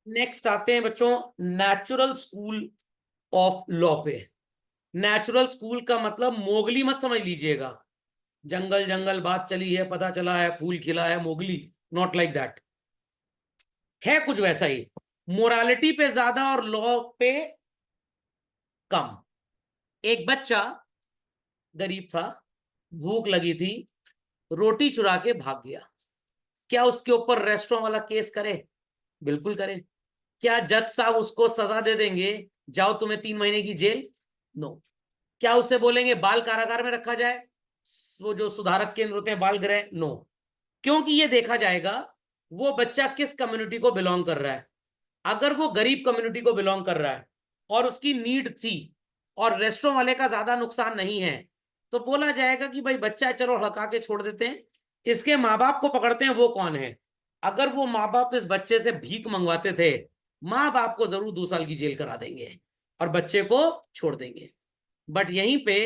Next आते हैं बच्चों नेचुरल स्कूल ऑफ लॉ पे। नेचुरल स्कूल का मतलब मोगली मत समझ लीजिएगा, जंगल जंगल बात चली है, पता चला है, फूल खिला है, मोगली। Not like that. है कुछ वैसा ही, मोरालिटी पे ज्यादा और लॉ पे कम। एक बच्चा गरीब था, भूख लगी थी, रोटी चुरा के भाग गया। क्या उसके ऊपर रेस्टोरेंट वाला केस करे? बिल्कुल करे। क्या जज साहब उसको सजा दे देंगे, जाओ तुम्हें 3 महीने की जेल? नो। क्या उससे बोलेंगे बाल कारागार में रखा जाए, वो जो सुधारक केंद्र होते हैं बाल गृह? नो। क्योंकि ये देखा जाएगा वो बच्चा किस कम्युनिटी को बिलोंग कर रहा है। अगर वो गरीब कम्युनिटी को बिलोंग कर रहा है और उसकी नीड थी और रेस्टोरेंट वाले का ज्यादा नुकसान नहीं है, तो बोला जाएगा कि भाई बच्चा है, चलो हड़का के छोड़ देते हैं। इसके माँ बाप को पकड़ते हैं, वो कौन है? अगर वो माँ बाप इस बच्चे से भीख मंगवाते थे, माँ बाप को जरूर 2 साल की जेल करा देंगे और बच्चे को छोड़ देंगे। बट यहीं पे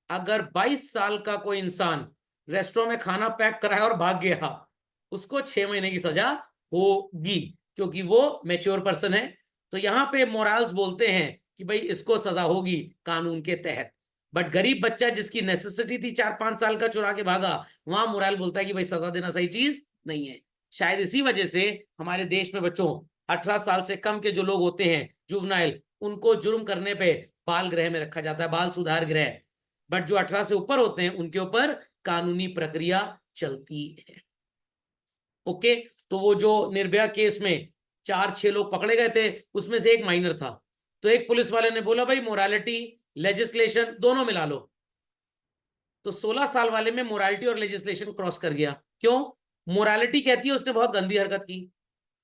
अगर 22 साल का कोई इंसान रेस्टोरेंट में खाना पैक कराया और भाग गया, उसको 6 महीने की सजा होगी, क्योंकि वो मैच्योर पर्सन है। तो यहां पे मोराल्स बोलते हैं कि भाई इसको सजा होगी कानून के तहत। बट गरीब बच्चा जिसकी नेसेसिटी थी 4-5 साल का, चुरा के भागा, वहां मोराल बोलता है कि भाई सजा देना सही चीज नहीं है। शायद इसी वजह से हमारे देश में बच्चों 18 साल से कम के जो लोग होते हैं जुवनाइल, उनको जुर्म करने पे बाल गृह में रखा जाता है, बाल सुधार गृह। बट जो 18 से ऊपर होते हैं उनके ऊपर कानूनी प्रक्रिया चलती है। ओके। तो वो जो निर्भया केस में 4-6 लोग पकड़े गए थे, उसमें से एक माइनर था। तो एक पुलिस वाले ने बोला भाई मोरालिटी लेजिस्लेशन दोनों मिला लो। तो 16 साल वाले में मोरालिटी और लेजिस्लेशन क्रॉस कर गया। क्यों? मोरालिटी कहती है उसने बहुत गंदी हरकत की,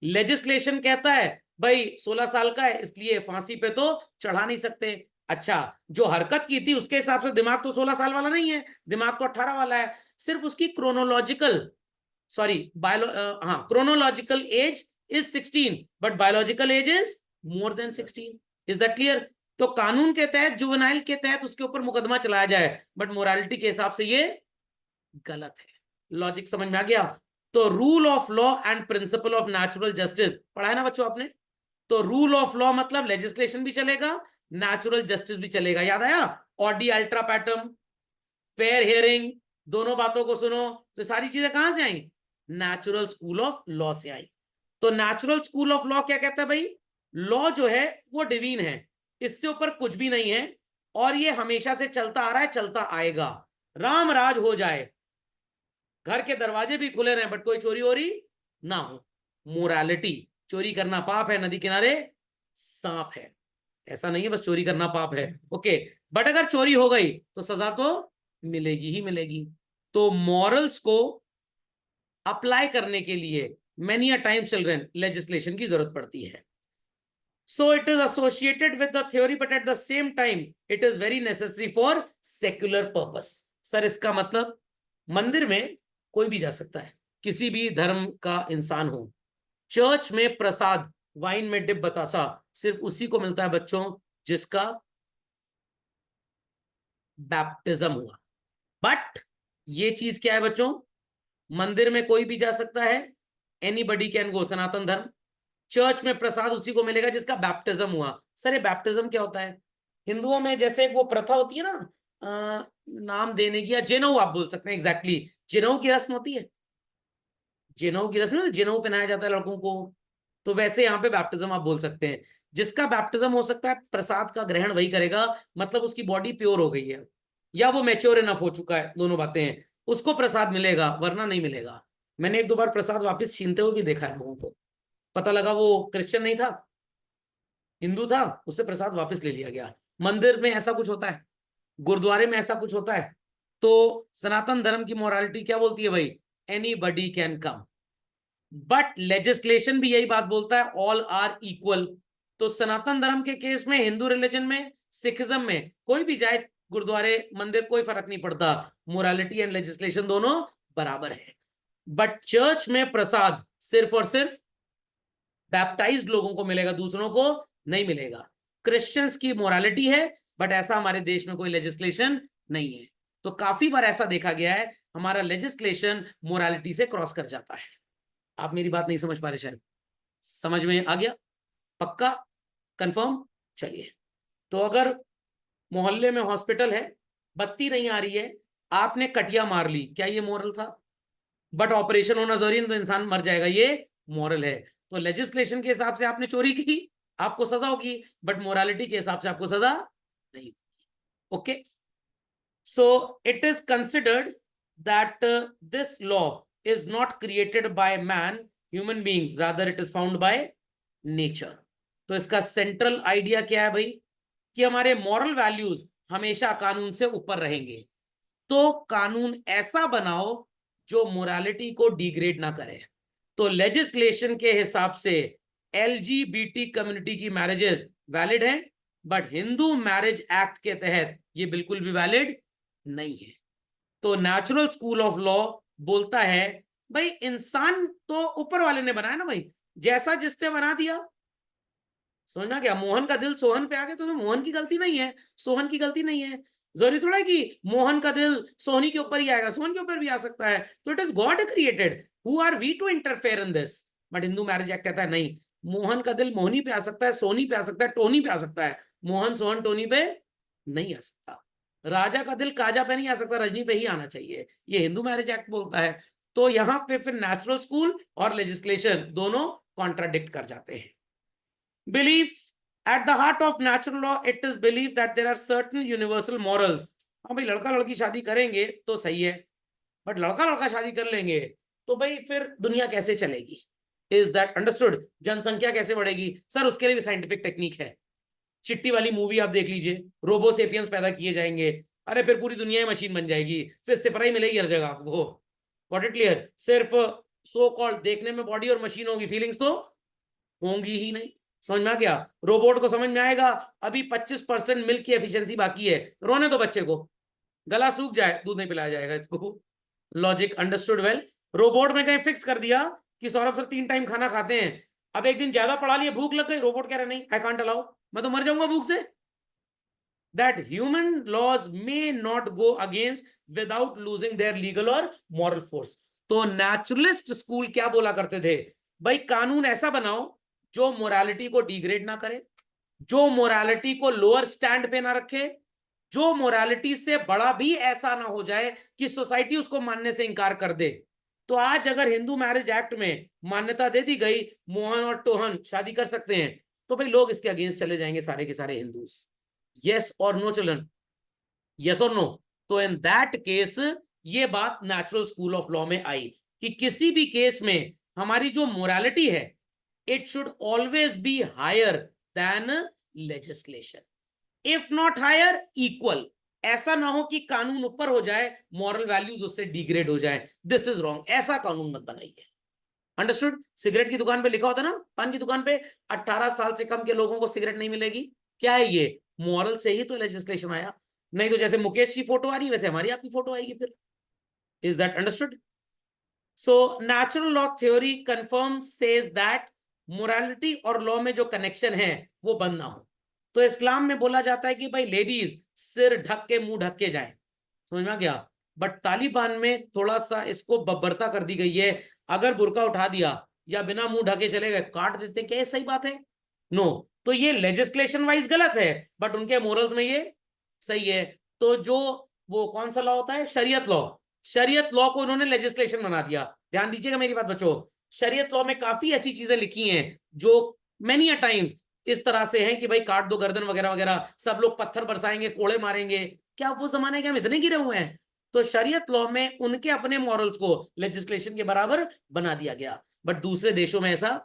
लेजिस्लेशन कहता है भाई 16 साल का है इसलिए फांसी पे तो चढ़ा नहीं सकते। अच्छा, जो हरकत की थी उसके हिसाब से दिमाग तो 16 साल वाला नहीं है, दिमाग तो 18 वाला है। सिर्फ उसकी क्रोनोलॉजिकल, सॉरी बायो, हाँ, chronological age is 16 but biological age is more than 16। Is that clear? तो कानून के तहत, जुवेनाइल के तहत उसके ऊपर मुकदमा चलाया जाए, बट मोरालिटी के हिसाब से ये गलत है। लॉजिक समझ में आ गया? तो rule of law and principle of natural justice पढ़ा है ना बच्चों आपने? तो रूल ऑफ लॉ मतलब लेजिस्लेशन भी चलेगा, नेचुरल जस्टिस भी चलेगा। याद आया? ऑडी अल्ट्रा पैटर्म, फेयर हियरिंग, दोनों बातों को सुनो। तो सारी चीजें कहां से आई? नेचुरल स्कूल ऑफ लॉ से आई। तो नेचुरल स्कूल ऑफ लॉ क्या कहता है भाई? लॉ जो है वो डिवीन है, इससे ऊपर कुछ भी नहीं है, और ये हमेशा से चलता आ रहा है, चलता आएगा। राम राज हो जाए, घर के दरवाजे भी खुले रहे बट कोई चोरी वोरी ना हो। मोरालिटी, चोरी करना पाप है, नदी किनारे सांप है, ऐसा नहीं है बस चोरी करना पाप है। ओके। बट अगर चोरी हो गई तो सजा तो मिलेगी ही मिलेगी। तो मॉरल्स को अप्लाई करने के लिए many a time children legislation की जरूरत पड़ती है। So it is associated with the theory, but at the same time it is very necessary for secular purpose. Sir इसका मतलब मंदिर में कोई भी जा सकता है, किसी भी धर्म का इंसान हो। चर्च में प्रसाद, वाइन में डिप बतासा, सिर्फ उसी को मिलता है बच्चों जिसका बैप्टिज्म हुआ। बट ये चीज क्या है बच्चों? मंदिर में कोई भी जा सकता है, एनीबडी कैन गो, सनातन धर्म। चर्च में प्रसाद उसी को मिलेगा जिसका बैप्टिज्म हुआ। सर ये बैप्टिज्म क्या होता है? हिंदुओं में जैसे एक वो प्रथा होती है ना, नाम देने की, या जनेऊ आप बोल सकते हैं, एग्जैक्टली जनेऊ की रस्म होती है। जनेऊ की रस्म, जनेऊ पहनाया जाता है लड़कों को, तो वैसे यहाँ पे बैप्टिज्म आप बोल सकते हैं। जिसका बैप्टिज्म हो सकता है, प्रसाद का ग्रहण वही करेगा, मतलब उसकी बॉडी प्योर हो गई है या वो मैच्योर इनफ हो चुका है, दोनों बातें हैं, उसको प्रसाद मिलेगा, वरना नहीं मिलेगा। मैंने 1-2 बार प्रसाद वापस छीनते हुए भी देखा है लोगों को, पता लगा वो क्रिश्चियन नहीं था, हिंदू था, उससे प्रसाद वापस ले लिया गया। मंदिर में ऐसा कुछ होता है, गुरुद्वारे में ऐसा कुछ होता है। तो सनातन धर्म की मोरालिटी क्या बोलती है भाई? Any buddy can come. But legislation भी यही बात बोलता है, ऑल आर इक्वल। तो सनातन धर्म के केस में, हिंदू रिलीजन में, सिखिज्म में, कोई भी जाए, गुरुद्वारे मंदिर, कोई फर्क नहीं पड़ता, मोरालिटी एंड लेजिस्लेशन दोनों बराबर है। बट चर्च में प्रसाद सिर्फ और सिर्फ बैप्टाइज्ड लोगों को मिलेगा, दूसरों को नहीं मिलेगा। क्रिश्चियंस की मोरालिटी है, बट ऐसा हमारे देश में कोई लेजिस्लेशन नहीं है। तो काफी बार ऐसा देखा गया है हमारा लेजिस्लेशन मोरालिटी से क्रॉस कर जाता है। आप मेरी बात नहीं समझ पा रहे शायद, समझ में आ गया? पक्का? कंफर्म? चलिए, तो अगर मोहल्ले में हॉस्पिटल है, बत्ती नहीं आ रही है, आपने कटिया मार ली, क्या ये मॉरल था? बट ऑपरेशन होना जरूरी है तो इंसान मर जाएगा, ये मॉरल है। तो लेजिस्लेशन के हिसाब से आपने चोरी की, आपको सजा होगी, बट मोरालिटी के हिसाब से आपको सजा नहीं। Okay, so it is considered that this law is not created by man, human beings, rather it is found by nature. तो इसका सेंट्रल आइडिया क्या है भाई? कि हमारे मॉरल वैल्यूज हमेशा कानून से ऊपर रहेंगे। तो कानून ऐसा बनाओ जो मोरालिटी को डिग्रेड ना करे। तो लेजिस्लेशन के हिसाब से एलजीबीटी कम्युनिटी की मैरिजेस वैलिड हैं, बट हिंदू मैरिज एक्ट के तहत ये बिल्कुल भी वैलिड नहीं है। तो नेचुरल स्कूल ऑफ लॉ बोलता है भाई इंसान तो ऊपर वाले ने बनाया ना भाई, जैसा जिसने बना दिया। समझना क्या? मोहन का दिल सोहन पे आ गया तो मोहन की गलती नहीं है, सोहन की गलती नहीं है। जरूरी थोड़ा है कि मोहन का दिल सोहनी के ऊपर ही आएगा, सोहन के ऊपर भी आ सकता है। तो it is God created, who are we to interfere in this? But Hindu Marriage Act कहता है नहीं, मोहन का दिल मोहनी पे आ सकता है, सोनी पे आ सकता है, टोनी पे आ सकता है, मोहन सोहन टोनी पे नहीं आ सकता। राजा का दिल काजा पे नहीं आ सकता, रजनी पे ही आना चाहिए, ये हिंदू मैरिज एक्ट बोलता है। तो यहां पे फिर नेचुरल स्कूल और लेजिस्लेशन दोनों कॉन्ट्राडिक्ट कर जाते हैं। Belief, at the heart of natural law, it is believed that there are certain universal morals. हाँ भाई, लड़का लड़की शादी करेंगे तो सही है, बट लड़का लड़का शादी कर लेंगे तो भाई फिर दुनिया कैसे चलेगी? Is that understood? जनसंख्या कैसे बढ़ेगी? सर उसके लिए भी साइंटिफिक टेक्निक है। चिट्टी वाली मूवी आप देख लीजिए, रोबो सेपियंस पैदा किए जाएंगे, अरे फिर पूरी दुनिया में मशीन बन जाएगी, फिर सिफराई मिलेगी हर जगह आपको। Got it clear? सिर्फ सो कॉल्ड देखने में बॉडी और मशीन होगी, फीलिंग्स तो होंगी ही नहीं। समझ में आ गया? रोबोट को समझ में आएगा अभी 25% मिल्क की एफिशिएंसी बाकी है, रोने दो बच्चे को, गला सूख जाए दूध नहीं पिलाया जाएगा इसको। Logic understood well? रोबोट में कहीं फिक्स कर दिया कि सौरभ सर 3 टाइम खाना खाते हैं, अब एक दिन ज्यादा पढ़ा लिया, भूख लग गई, रोबोट कह रहा नहीं आई कांट अलाउ, मैं तो मर जाऊंगा भूख से। that human laws may not go against without losing their legal or moral force। तो नेचुरलिस्ट स्कूल क्या बोला करते थे? भाई कानून ऐसा बनाओ जो मोरालिटी को डिग्रेड ना करे, जो मोरालिटी को लोअर स्टैंड पे ना रखे, जो मोरालिटी से बड़ा भी ऐसा ना हो जाए कि सोसाइटी उसको मानने से इंकार कर दे। तो आज अगर हिंदू मैरिज एक्ट में मान्यता दे दी गई मोहन और टोहन शादी कर सकते हैं, तो भाई लोग इसके अगेंस्ट चले जाएंगे सारे के सारे हिंदूज। यस और नो चिल्ड्रन? यस और नो? तो इन दैट केस ये बात नेचुरल स्कूल ऑफ लॉ में आई कि किसी भी केस में हमारी जो मोरालिटी है it should always be higher than legislation, if not higher equal. ऐसा ना हो कि कानून ऊपर हो जाए, मॉरल वैल्यूज उससे डिग्रेड हो जाए, दिस इज रॉन्ग, ऐसा कानून मत बनाइए। अंडरस्टूड? सिगरेट की दुकान पे लिखा होता ना, पान की दुकान पे 18 साल से कम के लोगों को सिगरेट नहीं मिलेगी, क्या है ये? मॉरल से ही तो लेजिस्लेशन आया। नहीं तो जैसे मुकेश की फोटो आ रही है वैसे हमारी आपकी फोटो आएगी फिर। Is that understood? So natural law theory confirm says that morality और लॉ में जो कनेक्शन है वो बंद ना हो। तो इस्लाम में बोला जाता है कि भाई लेडीज सिर ढक के मुंह ढक के जाए, समझ में आ गया? बट तालिबान में थोड़ा सा इसको बब्बरता कर दी गई है, अगर बुर्का उठा दिया या बिना मुंह ढके चले गए काट देते, क्या सही बात है? नो। तो ये लेजिस्लेशन वाइज गलत है, बट उनके मोरल्स में ये सही है। तो जो वो कौन सा लॉ होता है, शरीयत लॉ, शरीयत लॉ को उन्होंने लेजिस्लेशन बना दिया। ध्यान दीजिएगा मेरी बात बच्चों, शरीयत लॉ में काफी ऐसी चीजें लिखी हैं जो मेनी अ टाइम्स इस तरह से हैं कि भाई काट दो गर्दन वगैरह वगैरह, सब लोग पत्थर बरसाएंगे, कोड़े मारेंगे, क्या वो जमाने के हम इतने गिरे हुए हैं? तो शरीयत लॉ में उनके अपने मॉरल्स को लेजिस्लेशन के बराबर बना दिया गया, बट दूसरे देशों में ऐसा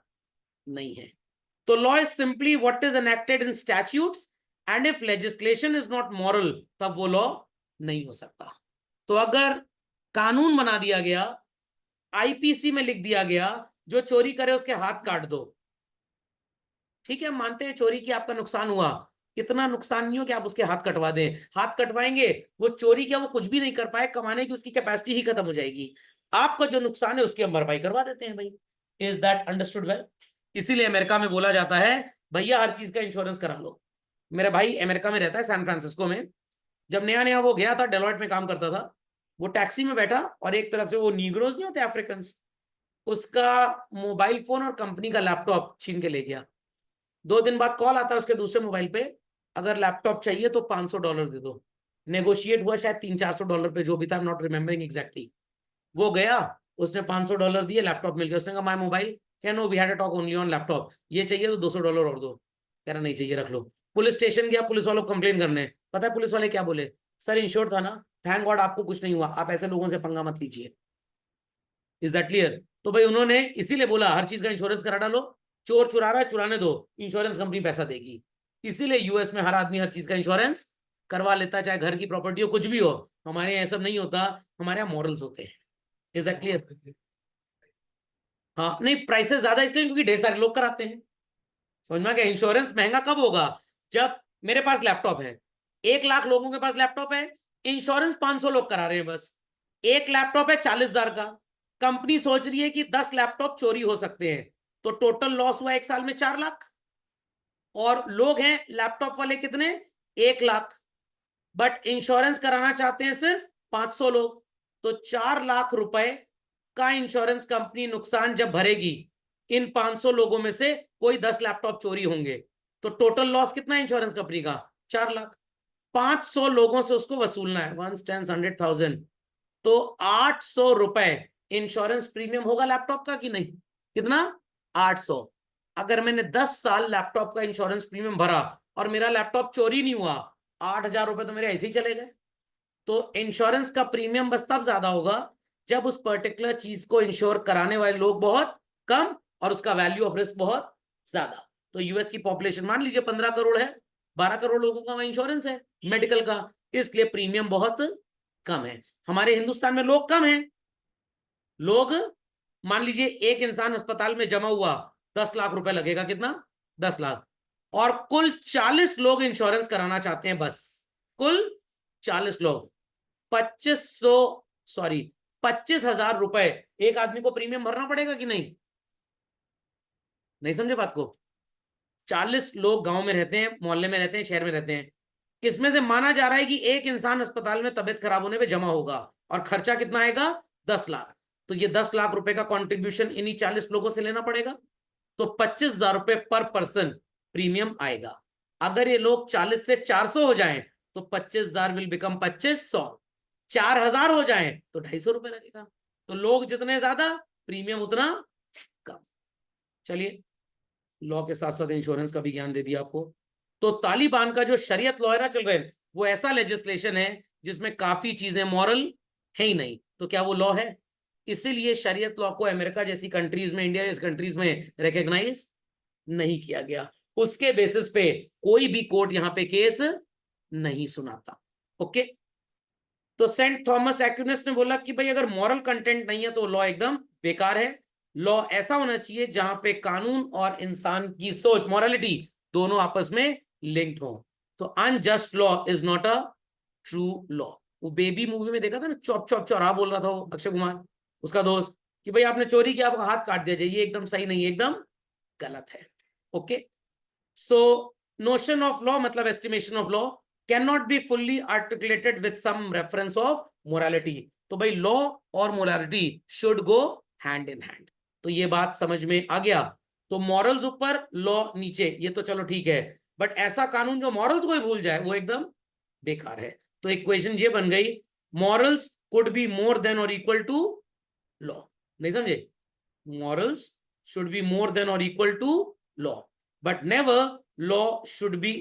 नहीं है। तो law is simply what is enacted in statutes, and if legislation is not moral तब वो लॉ नहीं हो सकता। तो अगर कानून बना दिया गया, आईपीसी में लिख दिया गया जो चोरी करे उसके हाथ काट दो, ठीक है, मानते हैं चोरी की आपका नुकसान हुआ, इतना नुकसान नहीं हो कि आप उसके हाथ कटवा दें, हाथ कटवाएंगे वो चोरी क्या वो कुछ भी नहीं कर पाए, कमाने की उसकी कैपेसिटी ही खत्म हो जाएगी, आपका जो नुकसान है उसकी हम भरपाई करवा देते हैं भाई। Is that understood well? इसीलिए अमेरिका में बोला जाता है भैया हर चीज का इंश्योरेंस करा लो। मेरा भाई अमेरिका में रहता है, सैन फ्रांसिस्को में, जब नया नया वो गया था, डेलॉयट में काम करता था, वो टैक्सी में बैठा और एक तरफ से वो नीग्रोज नहीं होते अफ्रीकन, उसका मोबाइल फोन और कंपनी का लैपटॉप छीन के ले गया। 2 दिन बाद कॉल आता है उसके दूसरे मोबाइल पे, अगर लैपटॉप चाहिए तो $500 दे दो। नेगोशिएट हुआ शायद $300-400 पे, जो भी था, नॉट रिमेम्बरिंग एग्जैक्टली। वो गया, उसने $500 दिए, लैपटॉप मिल गया। उसने कहा माय मोबाइल, क्या no we had a talk only on laptop, ये चाहिए तो $200 और दो। कह रहा नहीं चाहिए, रख लो। पुलिस स्टेशन गया, पुलिस वालों को कंप्लेन करने। पता है पुलिस वाले क्या बोले? सर इंश्योर था ना, थैंक गॉड आपको कुछ नहीं हुआ, आप ऐसे लोगों से पंगा मत लीजिए। Is that clear? तो भाई उन्होंने इसीलिए बोला हर चीज का इंश्योरेंस करा डालो, चोर चुरा रहा है चुराने दो, इंश्योरेंस कंपनी पैसा देगी। इसीलिए यूएस में हर आदमी हर चीज का इंश्योरेंस करवा लेता है, चाहे घर की प्रॉपर्टी हो, कुछ भी हो। हमारे यहाँ सब नहीं होता, हमारे यहाँ मॉरल्स होते हैं। Is that clear? हाँ, नहीं प्राइसेस ज्यादा इसलिए क्योंकि ढेर सारे लोग कराते हैं। समझ में आ गया? इंश्योरेंस महंगा कब होगा? जब मेरे पास लैपटॉप है, 1 लाख लोगों के पास लैपटॉप है, इंश्योरेंस 500 लोग करा रहे हैं बस। एक लैपटॉप है 40,000 का, कंपनी सोच रही है कि 10 लैपटॉप चोरी हो सकते हैं, तो टोटल लॉस हुआ 1 साल में 4 लाख। और लोग हैं लैपटॉप वाले कितने? 1 लाख। बट इंश्योरेंस कराना चाहते हैं सिर्फ 500 लोग, तो 4 लाख रुपए का इंश्योरेंस कंपनी नुकसान जब भरेगी, इन 500 लोगों में से कोई 10 लैपटॉप चोरी होंगे, तो टोटल लॉस कितना है इंश्योरेंस कंपनी का? 4 लाख। 500 लोगों से उसको वसूलना है, 1/10, 100,000, तो 800 रुपए इंश्योरेंस प्रीमियम होगा लैपटॉप का कि नहीं? कितना? 800। अगर मैंने 10 साल लैपटॉप का इंश्योरेंस प्रीमियम भरा और मेरा लैपटॉप चोरी नहीं हुआ, 8,000 रुपए तो मेरे ऐसे ही चले गए। तो इंश्योरेंस का प्रीमियम बस तब ज्यादा होगा जब उस पर्टिकुलर चीज को इंश्योर कराने वाले लोग बहुत कम और उसका वैल्यू ऑफ रिस्क बहुत ज्यादा। तो यूएस की पॉपुलेशन मान लीजिए 15 करोड़ है, 12 करोड़ लोगों का वहां इंश्योरेंस है मेडिकल का, इसलिए प्रीमियम बहुत कम है। हमारे हिंदुस्तान में लोग कम हैं। लोग, मान लीजिए एक इंसान अस्पताल में जमा हुआ, 10 लाख रुपए लगेगा, कितना? 10 लाख। और कुल 40 लोग इंश्योरेंस कराना चाहते हैं बस, कुल 40 लोग, 2500, सॉरी 25,000 रुपए एक आदमी को प्रीमियम भरना पड़ेगा कि नहीं? नहीं समझे बात को? 40 लोग गांव में रहते हैं, मोहल्ले में रहते हैं, शहर में रहते हैं, इसमें से माना जा रहा है कि एक इंसान अस्पताल में तबियत खराब होने पे जमा होगा, और खर्चा कितना आएगा? 10 लाख। तो ये 10 लाख रुपए का कंट्रीब्यूशन इन्हीं 40 लोगों से लेना पड़ेगा, तो 25,000 रुपए पर पर्सन प्रीमियम आएगा। अगर ये लोग 40 से 400 हो जाएं तो 25,000 विल बिकम 2500, 4,000 हो जाएं तो 250 रुपए लगेगा। तो लोग जितने ज्यादा, प्रीमियम उतना कम। चलिए, लॉ के साथ साथ इंश्योरेंस का भी ज्ञान दे दिया आपको। तो तालिबान का जो शरीयत लॉ है ना चल रहे हैं, वो ऐसा लेजिस्लेशन है जिसमें काफी चीजें मॉरल है ही नहीं, तो क्या वो लॉ है? इसीलिए शरीयत लॉ को अमेरिका जैसी कंट्रीज में, इंडिया जैसी कंट्रीज में रिकॉग्नाइज नहीं किया गया। उसके बेसिस पे कोई भी कोर्ट यहां पे केस नहीं सुनाता। ओके, तो सेंट थॉमस एक्विनस ने बोला कि भाई अगर मॉरल कंटेंट नहीं है तो लॉ एकदम बेकार है। लॉ ऐसा होना चाहिए जहां पे कानून और इंसान की सोच, मॉरलिटी, दोनों आपस में लिंक्ड हो। तो unjust law is not a true law. वो बेबी मूवी में देखा था ना, चौप चौप चौरा बोल रहा था वो अक्षय कुमार, उसका दोस्त, कि भाई आपने चोरी किया, आपका हाथ काट दिया जाए, ये एकदम सही नहीं है, एकदम गलत है। Okay, so notion of law मतलब estimation of law cannot be fully articulated with some reference of morality। तो भाई लॉ और morality should go hand in hand. तो ये बात समझ में आ गया? तो मॉरल्स ऊपर, लॉ नीचे, ये तो चलो ठीक है, बट ऐसा कानून जो मॉरल्स को ही भूल जाए वो एकदम बेकार है। तो इक्वेशन ये बन गई, morals could be more than और इक्वल टू लॉ। नहीं समझे? Morals should be more than और equal to law, but never law should be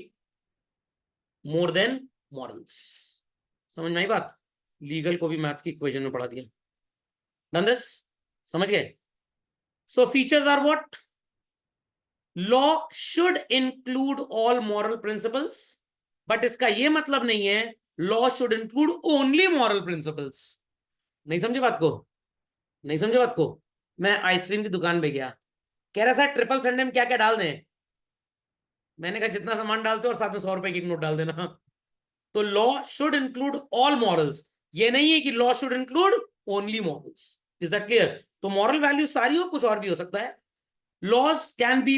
more than morals. समझ में आई बात? लीगल को भी मैथ्स की इक्वेशन में पढ़ा दिया। Done this? समझ गए? So features are what? Law should include all moral principles, but इसका यह मतलब नहीं है law should include only moral principles. नहीं समझे बात को? नहीं समझे बात को? मैं आइसक्रीम की दुकान पे गया, कह रहा था ट्रिपल संडे में क्या क्या डाल दें। मैंने कहा जितना सामान डालते हो और साथ में 100 रुपए की एक नोट डाल देना। तो law should include all morals, ये नहीं है कि law should include only morals. Is that clear? तो मॉरल वैल्यू सारी हो, कुछ और भी हो सकता है। Laws can be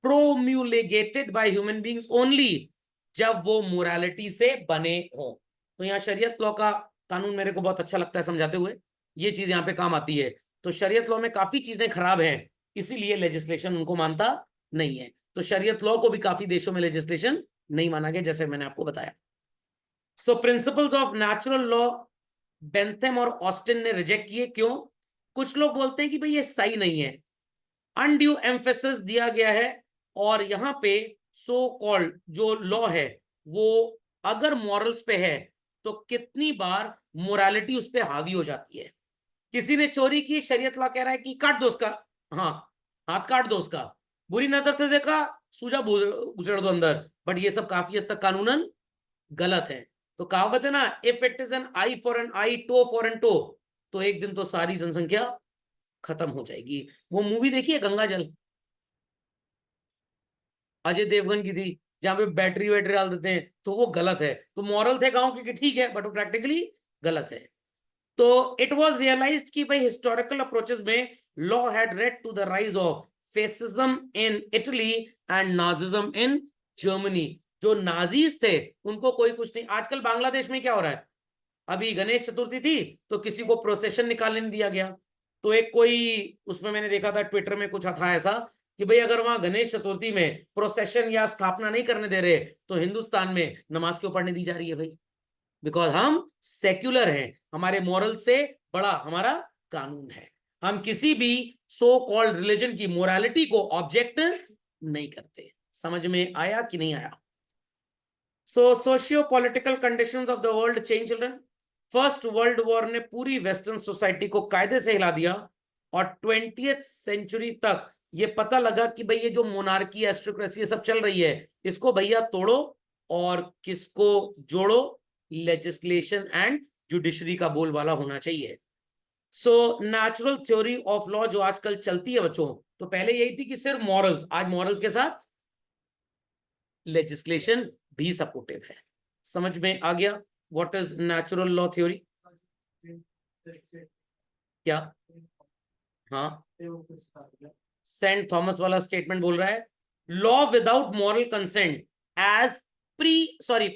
promulgated by human beings only जब वो मोरालिटी से बने हो। तो यहाँ शरीयत लॉ का कानून मेरे को बहुत अच्छा लगता है समझाते हुए, ये चीज यहाँ पे काम आती है। तो शरीयत लॉ में काफी चीजें खराब हैं, इसीलिए लेजिस्लेशन उनको मानता नहीं है। तो शरीयत लॉ को भी काफी देशों में लेजिस्लेशन नहीं माना गया, जैसे मैंने आपको बताया। So principles of natural law Bentham और ऑस्टिन ने रिजेक्ट किए। क्यों? कुछ लोग बोलते हैं कि भाई ये सही नहीं है, अनड्यू एम्फेसिस दिया गया है, और यहां पे सो कॉल्ड जो लॉ है वो अगर मॉरल्स पे है तो कितनी बार मोरालिटी उस पर हावी हो जाती है। किसी ने चोरी की, शरीयत लॉ कह रहा है कि काट दो उसका, हाँ हाथ काट दो उसका, बुरी नजर से देखा, सूजा उछड़ दो अंदर, बट ये सब काफी हद तक कानूनन गलत है। तो कहावत है ना, if it is an eye for an eye, toe for an toe, तो एक दिन तो सारी जनसंख्या खत्म हो जाएगी। वो मूवी देखी है गंगा जल, अजय देवगन की थी, जहां पे बैटरी वैटरी डाल देते हैं, तो वो गलत है। तो मॉरल थे गांव के कि ठीक है, बट वो प्रैक्टिकली गलत है। तो इट वाज रियलाइज्ड कि भाई हिस्टोरिकल अप्रोचेस में law had led to the rise of fascism in Italy and Nazism in Germany. जो नाजीज थे उनको कोई कुछ नहीं। आजकल बांग्लादेश में क्या हो रहा है, अभी गणेश चतुर्थी थी तो किसी को प्रोसेशन निकालने नहीं दिया गया। तो एक कोई उसमें मैंने देखा था ट्विटर में कुछ था ऐसा कि भाई अगर वहां गणेश चतुर्थी में प्रोसेशन या स्थापना नहीं करने दे रहे तो हिंदुस्तान में नमाज क्यों पढ़ने दी जा रही है भाई? बिकॉज हम सेक्युलर हैं, हमारे मॉरल से बड़ा हमारा कानून है। हम किसी भी सो कॉल्ड रिलीजन की मोरालिटी को ऑब्जेक्ट नहीं करते। समझ में आया कि नहीं आया? So socio political conditions of the world change children. First world war ने पूरी वेस्टर्न सोसाइटी को कायदे से हिला दिया, और 20th सेंचुरी तक ये पता लगा कि भाई ये जो मोनार्की एस्ट्रोक्रेसी सब चल रही है, इसको भैया तोड़ो और किसको जोड़ो, लेजिस्लेशन एंड जुडिशरी का बोलबाला होना चाहिए। So natural theory of law जो आजकल चलती है बच्चों, तो पहले यही थी कि सिर्फ मॉरल्स, आज मॉरल्स के साथ लेजिस्लेशन भी सपोर्टिव है। समझ में आ गया what is natural law theory? क्या? हाँ, सेंट थॉमस वाला स्टेटमेंट बोल रहा है, law without moral consent as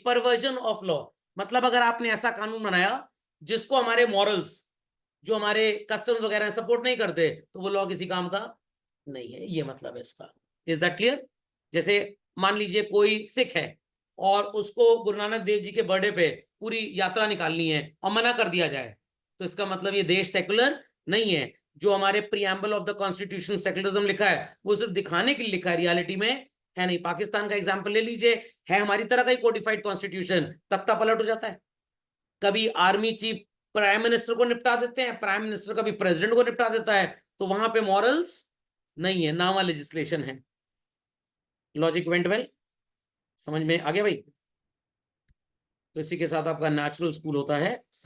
perversion of law. मतलब अगर आपने ऐसा कानून बनाया जिसको हमारे मॉरल्स, जो हमारे कस्टम्स वगैरह सपोर्ट नहीं करते, तो वो लॉ किसी काम का नहीं है, ये मतलब है इसका। Is that clear? जैसे मान लीजिए कोई सिख है और उसको गुरु नानक देव जी के बर्थडे पे पूरी यात्रा निकालनी है और मना कर दिया जाए, तो इसका मतलब ये देश सेकुलर नहीं है। जो हमारे preamble of the constitution secularism लिखा है वो सिर्फ दिखाने के लिए लिखा है, रियलिटी में है नहीं। पाकिस्तान का एग्जाम्पल ले लीजिए, है हमारी तरह का ही कोडिफाइड कॉन्स्टिट्यूशन, तख्ता पलट हो जाता है। कभी आर्मी चीफ प्राइम मिनिस्टर को निपटा देते हैं, प्राइम मिनिस्टर कभी प्रेसिडेंट को निपटा देता है, तो वहां पे मॉरल्स नहीं है, नामा लेजिस्लेशन है। Logic went well? समझ में आ गया भाई? तो इसी के साथ आपका नेचुरल स्कूल होता है